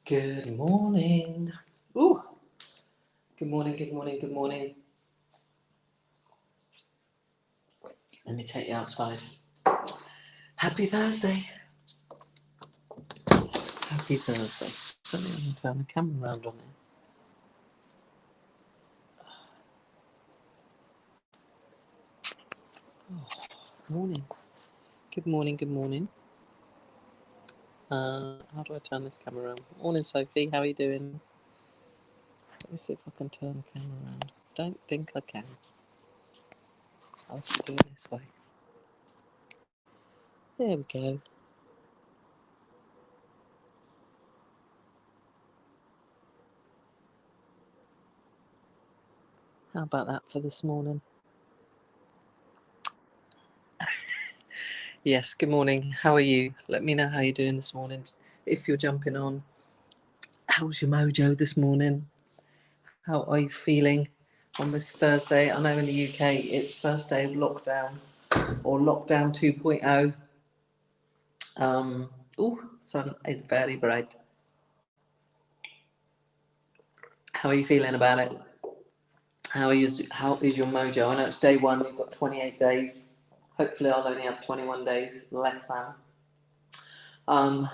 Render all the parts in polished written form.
Good morning. Ooh, good morning, good morning, good morning. Let me take you outside. Happy Thursday. Happy Thursday. Don't even need to turn the camera around on it. Morning. Good morning, good morning. How do I turn this camera around? Morning, Sophie. How are you doing? Let me see if I can turn the camera around. Don't think I can. I'll have to do it this way. There we go. How about that for this morning? Yes, good morning. How are you? Let me know how you're doing this morning. If you're jumping on, how's your mojo this morning? How are you feeling on this Thursday? I know in the UK it's first day of lockdown or lockdown 2.0. Sun is very bright. How are you feeling about it? How is your mojo? I know it's day one, you've got 28 days. Hopefully I'll only have 21 days, less than.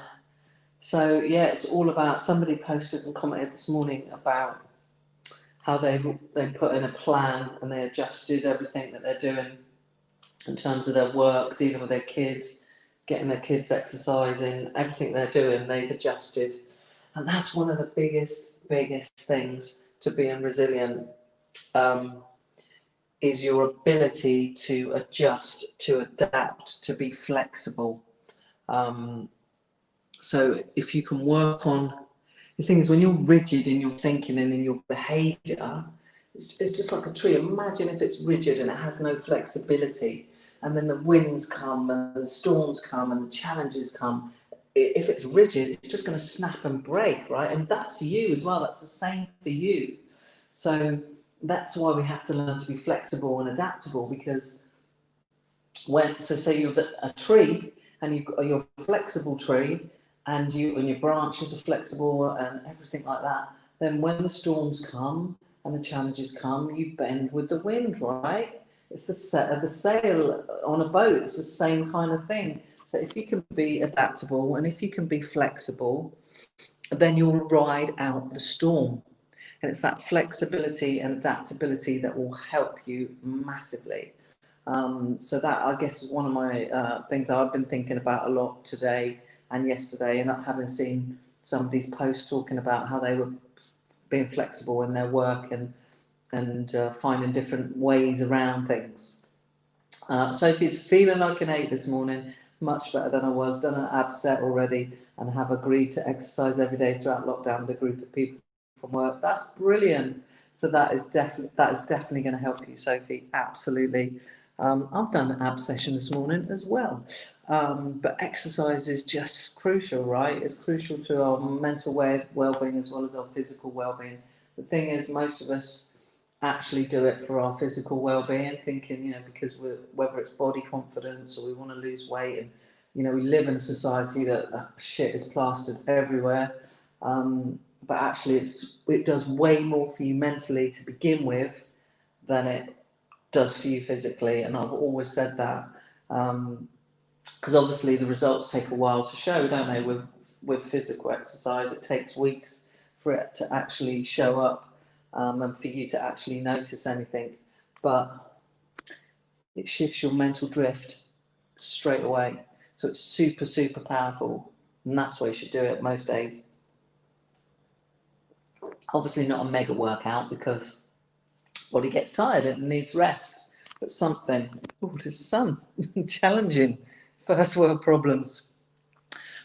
So yeah, it's all about, somebody posted and commented this morning about how they put in a plan and they adjusted everything that they're doing in terms of their work, dealing with their kids, getting their kids exercising, everything they're doing, they've adjusted. And that's one of the biggest things to being resilient, is your ability to adjust, to adapt, to be flexible. So if you can work on, the thing is, when you're rigid in your thinking and in your behaviour, it's just like a tree. Imagine if it's rigid and it has no flexibility, and then the winds come and the storms come and the challenges come. If it's rigid, it's just going to snap and break, right? And that's you as well. That's the same for you. So that's why we have to learn to be flexible and adaptable, because say you're a tree and you're a flexible tree, and your branches are flexible and everything like that, then when the storms come and the challenges come, you bend with the wind, right? It's the sail on a boat. It's the same kind of thing. So if you can be adaptable and if you can be flexible, then you'll ride out the storm. And it's that flexibility and adaptability that will help you massively. So that, I guess, is one of my things I've been thinking about a lot today and yesterday, and having seen somebody's post talking about how they were being flexible in their work and finding different ways around things. Sophie's feeling like an 8 this morning, much better than I was. Done an ab set already and have agreed to exercise every day throughout lockdown with a group of people from work. That's brilliant. So that is definitely going to help you, Sophie. Absolutely. I've done an ab session this morning as well. But exercise is just crucial, right? It's crucial to our mental well-being as well as our physical well-being. The thing is, most of us actually do it for our physical well-being, thinking, because whether it's body confidence or we want to lose weight, and we live in a society that shit is plastered everywhere. But actually, it does way more for you mentally to begin with than it does for you physically, and I've always said that, because obviously the results take a while to show, don't they? With physical exercise, it takes weeks for it to actually show up, and for you to actually notice anything. But it shifts your mental drift straight away, so it's super powerful, and that's why you should do it most days. Obviously not a mega workout, because body gets tired and needs rest, but something. Oh, there's sun. Challenging first world problems.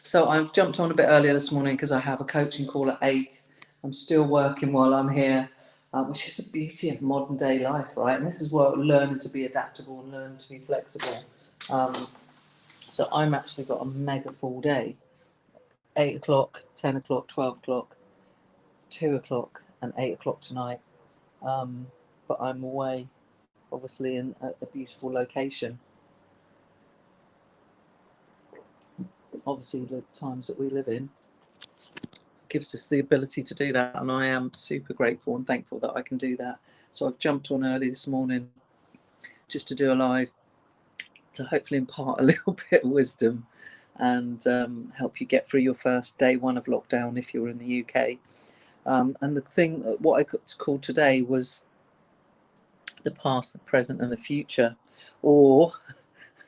So I've jumped on a bit earlier this morning because I have a coaching call at 8. I'm still working while I'm here, which is the beauty of modern day life, right? And this is where learning to be adaptable and learning to be flexible. So I'm actually got a mega full day. 8 o'clock, 10 o'clock, 12 o'clock, 2 o'clock and 8 o'clock tonight. But I'm away, obviously, in a beautiful location. Obviously, the times that we live in, gives us the ability to do that, and I am super grateful and thankful that I can do that. So I've jumped on early this morning just to do a live to hopefully impart a little bit of wisdom and help you get through your first day one of lockdown if you're in the UK. And the thing, what I called today was the past, the present, and the future, or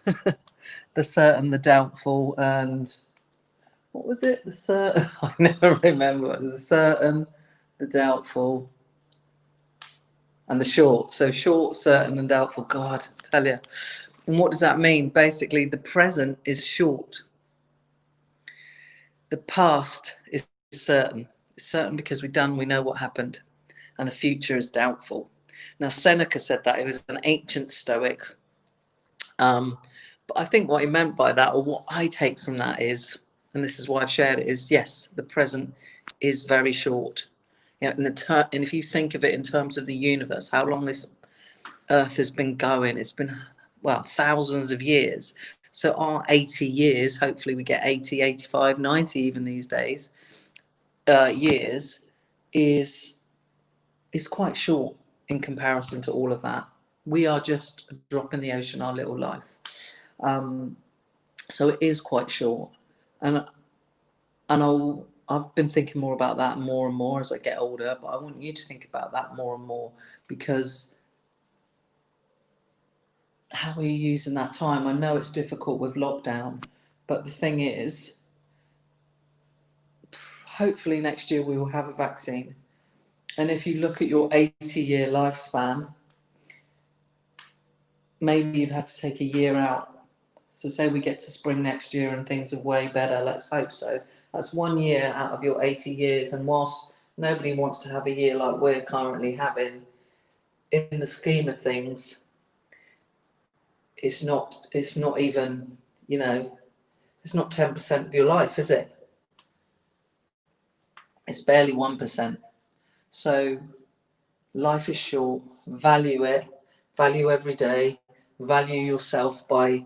the certain, the doubtful, and what was it? The certain. I never remember. It was the certain, the doubtful, and the short. So short, certain, and doubtful. God, I tell you. And what does that mean? Basically, the present is short. The past is certain. It's certain because we know what happened. And the future is doubtful. Now, Seneca said that. He was an ancient Stoic. But I think what he meant by that, or what I take from that is, and this is why I've shared it, is yes, the present is very short. You know, and if you think of it in terms of the universe, how long this Earth has been going, it's been, well, thousands of years. So our 80 years, hopefully we get 80, 85, 90 even these days, years, is quite short in comparison to all of that. We are just a drop in the ocean, our little life. So it is quite short. And I've been thinking more about that more and more as I get older, but I want you to think about that more and more, because how are you using that time? I know it's difficult with lockdown, but the thing is, hopefully next year we will have a vaccine. And if you look at your 80-year lifespan, maybe you've had to take a year out. So say we get to spring next year and things are way better, let's hope so. That's 1 year out of your 80 years. And whilst nobody wants to have a year like we're currently having, in the scheme of things, it's not even, you know, it's not 10% of your life, is it? It's barely 1%. So life is short, value it, value every day, value yourself by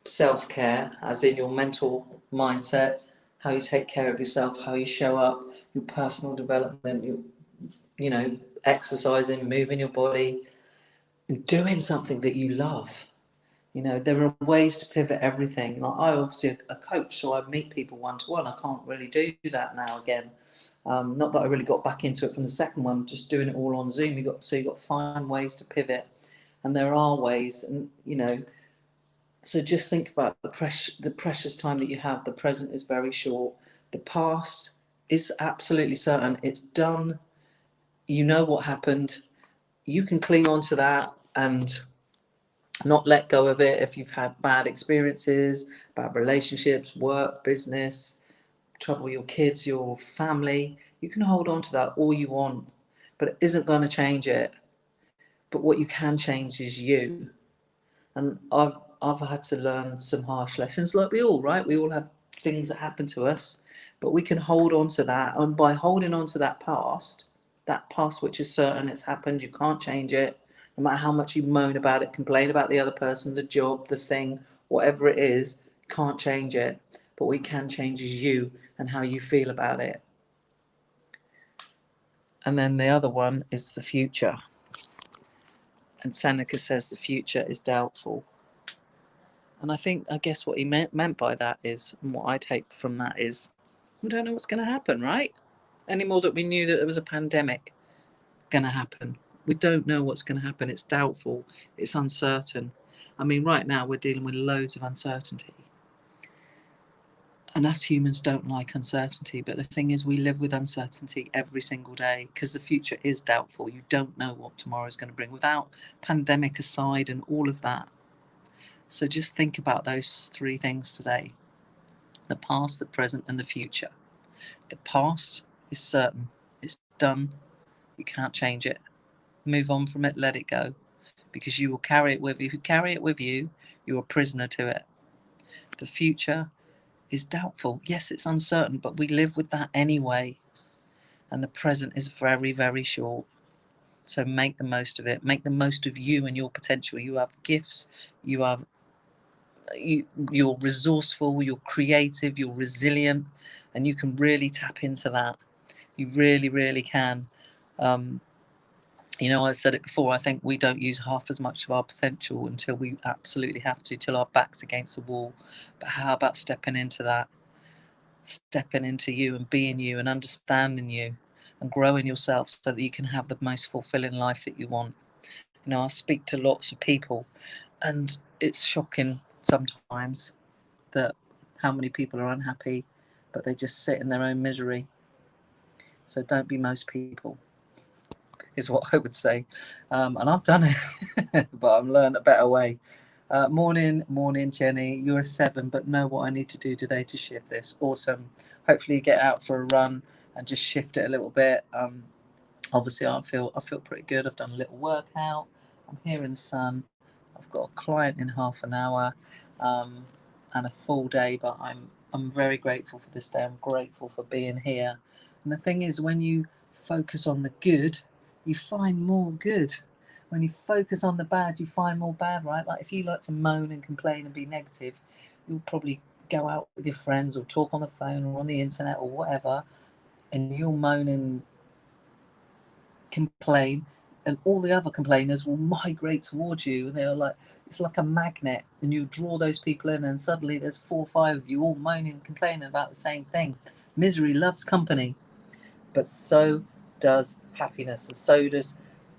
self-care, as in your mental mindset, how you take care of yourself, how you show up, your personal development, you know, exercising, moving your body, and doing something that you love. You know, there are ways to pivot everything. Like, I obviously a coach, so I meet people one-to-one. I can't really do that now again. Not that I really got back into it from the second one, just doing it all on Zoom. You got to find ways to pivot, and there are ways, and you know. So just think about the precious time that you have. The present is very short. The past is absolutely certain. It's done. You know what happened. You can cling on to that and not let go of it if you've had bad experiences, bad relationships, work, business, trouble with your kids, your family. You can hold on to that all you want, but it isn't going to change it. But what you can change is you. And I've had to learn some harsh lessons, like we all, right? We all have things that happen to us, but we can hold on to that. And by holding on to that past which is certain, it's happened, you can't change it, no matter how much you moan about it, complain about the other person, the job, the thing, whatever it is, can't change it. But what we can change is you and how you feel about it. And then the other one is the future. And Seneca says the future is doubtful. And I guess what he meant by that is, and what I take from that is, we don't know what's going to happen, right? Any more that we knew that there was a pandemic going to happen. We don't know what's going to happen. It's doubtful. It's uncertain. I mean, right now we're dealing with loads of uncertainty. And us humans don't like uncertainty. But the thing is, we live with uncertainty every single day because the future is doubtful. You don't know what tomorrow is going to bring. Without pandemic aside and all of that, so just think about those three things today: the past, the present, and the future. The past is certain. It's done. You can't change it. Move on from it, let it go, because you will carry it with you. If you carry it with you, you're a prisoner to it. The future is doubtful. Yes, it's uncertain, but we live with that anyway. And the present is very, very short. So make the most of it. Make the most of you and your potential. You have gifts. You're resourceful, you're creative, you're resilient, And you can really tap into that. You really, really can. You know, I said it before, I think we don't use half as much of our potential until we absolutely have to, till our back's against the wall. But how about stepping into that? Stepping into you and being you and understanding you and growing yourself so that you can have the most fulfilling life that you want. You know, I speak to lots of people, and it's shocking sometimes that how many people are unhappy, but they just sit in their own misery. So don't be most people, is what I would say. And I've done it, but I've learned a better way. Morning, Jenny. You're a 7, but know what I need to do today to shift this. Awesome. Hopefully you get out for a run and just shift it a little bit. Obviously I feel pretty good. I've done a little workout. I'm here in the sun. I've got a client in half an hour, and a full day, but I'm very grateful for this day. I'm grateful for being here. And the thing is, when you focus on the good, you find more good. When you focus on the bad, you find more bad, right? Like if you like to moan and complain and be negative, you'll probably go out with your friends or talk on the phone or on the internet or whatever, and you'll moan and complain, and all the other complainers will migrate towards you, and they're like, it's like a magnet, and you draw those people in, and suddenly there's 4 or 5 of you all moaning and complaining about the same thing. Misery loves company, but so does happiness, and so does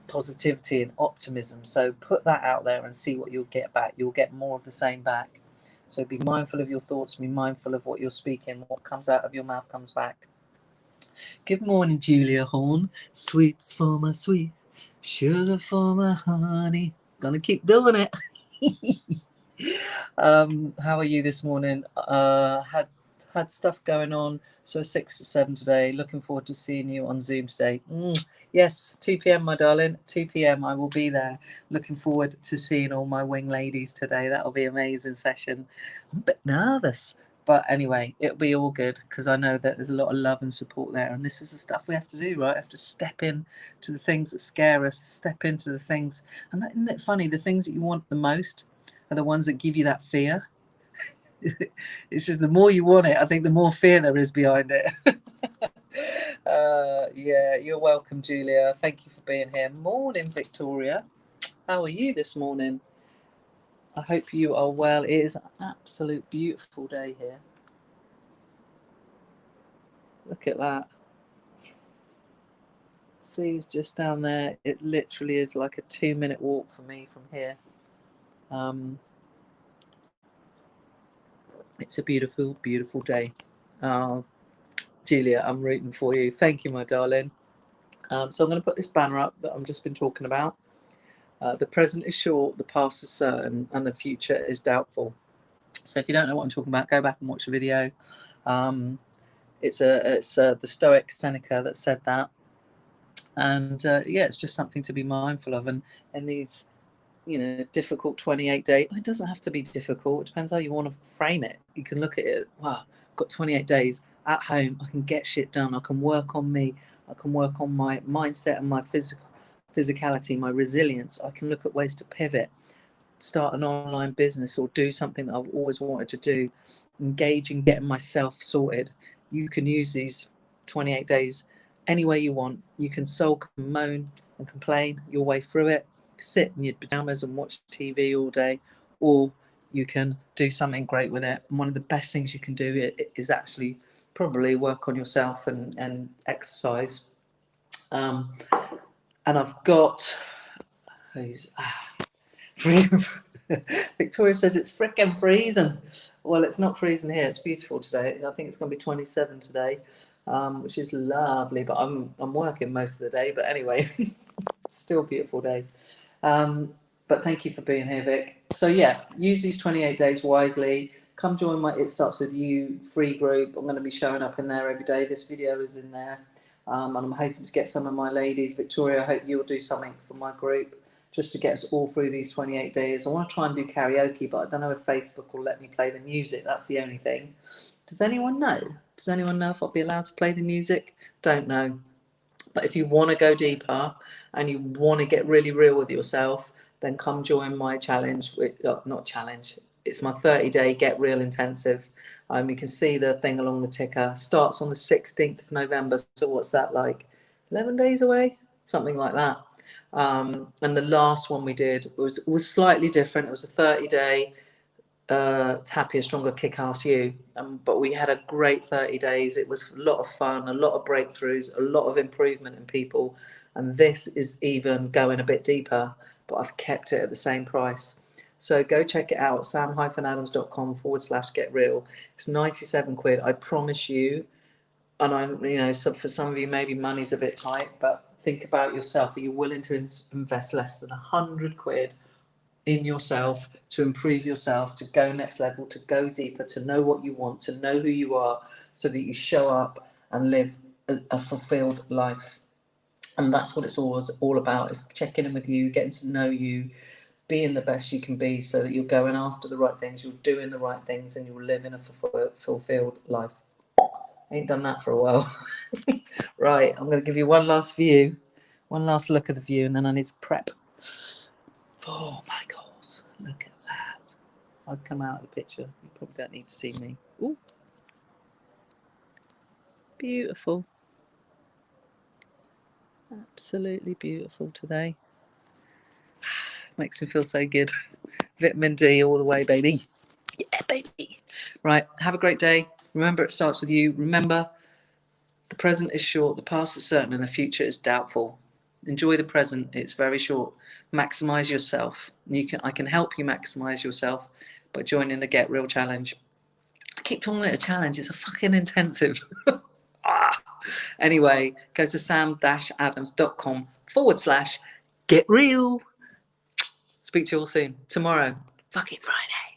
positivity and optimism. So put that out there and see what you'll get back. You'll get more of the same back. So be mindful of your thoughts, be mindful of what you're speaking. What comes out of your mouth comes back. Good morning, Julia Horn. Sweets for my sweet, sugar for my honey. Gonna keep doing it. How are you this morning? Had stuff going on, so 6 to 7 today. Looking forward to seeing you on Zoom today. Yes, 2 p.m, my darling. 2 p.m. I will be there. Looking forward to seeing all my wing ladies today. That'll be an amazing session. I'm a bit nervous, but anyway, it'll be all good because I know that there's a lot of love and support there, and this is the stuff we have to do, right? We have to step in to the things that scare us, step into the things, and isn't it funny? The things that you want the most are the ones that give you that fear. It's just the more you want it, I think the more fear there is behind it. Yeah, you're welcome, Julia. Thank you for being here. Morning, Victoria. How are you this morning? I hope you are well. It is an absolute beautiful day here. Look at that. See, it's just down there. It literally is like a 2-minute walk for me from here. It's a beautiful, beautiful day. Julia, I'm rooting for you. Thank you, my darling. So I'm going to put this banner up that I've just been talking about. The present is short, the past is certain, and the future is doubtful. So if you don't know what I'm talking about, go back and watch the video. It's the Stoic Seneca that said that. And yeah, it's just something to be mindful of. And these, difficult 28 days, it doesn't have to be difficult. It depends how you want to frame it. You can look at it, wow, I've got 28 days at home. I can get shit done. I can work on me. I can work on my mindset and my physicality, my resilience. I can look at ways to pivot, start an online business, or do something that I've always wanted to do, engage in getting myself sorted. You can use these 28 days any way you want. You can sulk and moan and complain your way through it, sit in your pajamas and watch TV all day, or you can do something great with it. And one of the best things you can do is actually probably work on yourself and exercise. And I've got Victoria says it's frickin' freezing. Well, it's not freezing here. It's beautiful today. I think it's going to be 27 today, which is lovely. But I'm working most of the day. But anyway, still a beautiful day. But thank you for being here, Vic. So yeah, use these 28 days wisely. Come join my It Starts With You free group. I'm going to be showing up in there every day. This video is in there. And I'm hoping to get some of my ladies. Victoria, I hope you'll do something for my group just to get us all through these 28 days. I want to try and do karaoke, but I don't know if Facebook will let me play the music. That's the only thing. Does anyone know? Does anyone know if I'll be allowed to play the music? Don't know. But if you want to go deeper and you want to get really real with yourself, then come join my challenge. Not challenge. It's my 30-day Get Real intensive. You can see the thing along the ticker. Starts on the 16th of November. So what's that, like 11 days away? Something like that. And the last one we did was slightly different. It was a 30-day Happier, Stronger, Kick-Ass You. But we had a great 30 days. It was a lot of fun, a lot of breakthroughs, a lot of improvement in people. And this is even going a bit deeper, but I've kept it at the same price. So go check it out, sam-adams.com/get real. It's 97 quid. I promise you. And so for some of you, maybe money's a bit tight, but think about yourself. Are you willing to invest less than 100 quid in yourself, to improve yourself, to go next level, to go deeper, to know what you want, to know who you are, so that you show up and live a fulfilled life? And that's what it's all about, is checking in with you, getting to know you, being the best you can be, so that you're going after the right things, you're doing the right things, and you'll live in a fulfilled life. Ain't done that for a while. Right, I'm going to give you one last view, one last look at the view, and then I need to prep for my goals. Look at that. I'd come out of the picture. You probably don't need to see me. Ooh. Beautiful. Absolutely beautiful today. Makes me feel so good. Vitamin D all the way, baby. Yeah, baby. Right, have a great day. Remember, it starts with you. Remember, the present is short, the past is certain, and the future is doubtful. Enjoy the present. It's very short. Maximize yourself. I can help you maximize yourself by joining the Get Real Challenge. I keep calling it a challenge. It's a fucking intensive. Anyway, go to sam-adams.com/get real. Speak to you all soon. Tomorrow. Fucking Friday.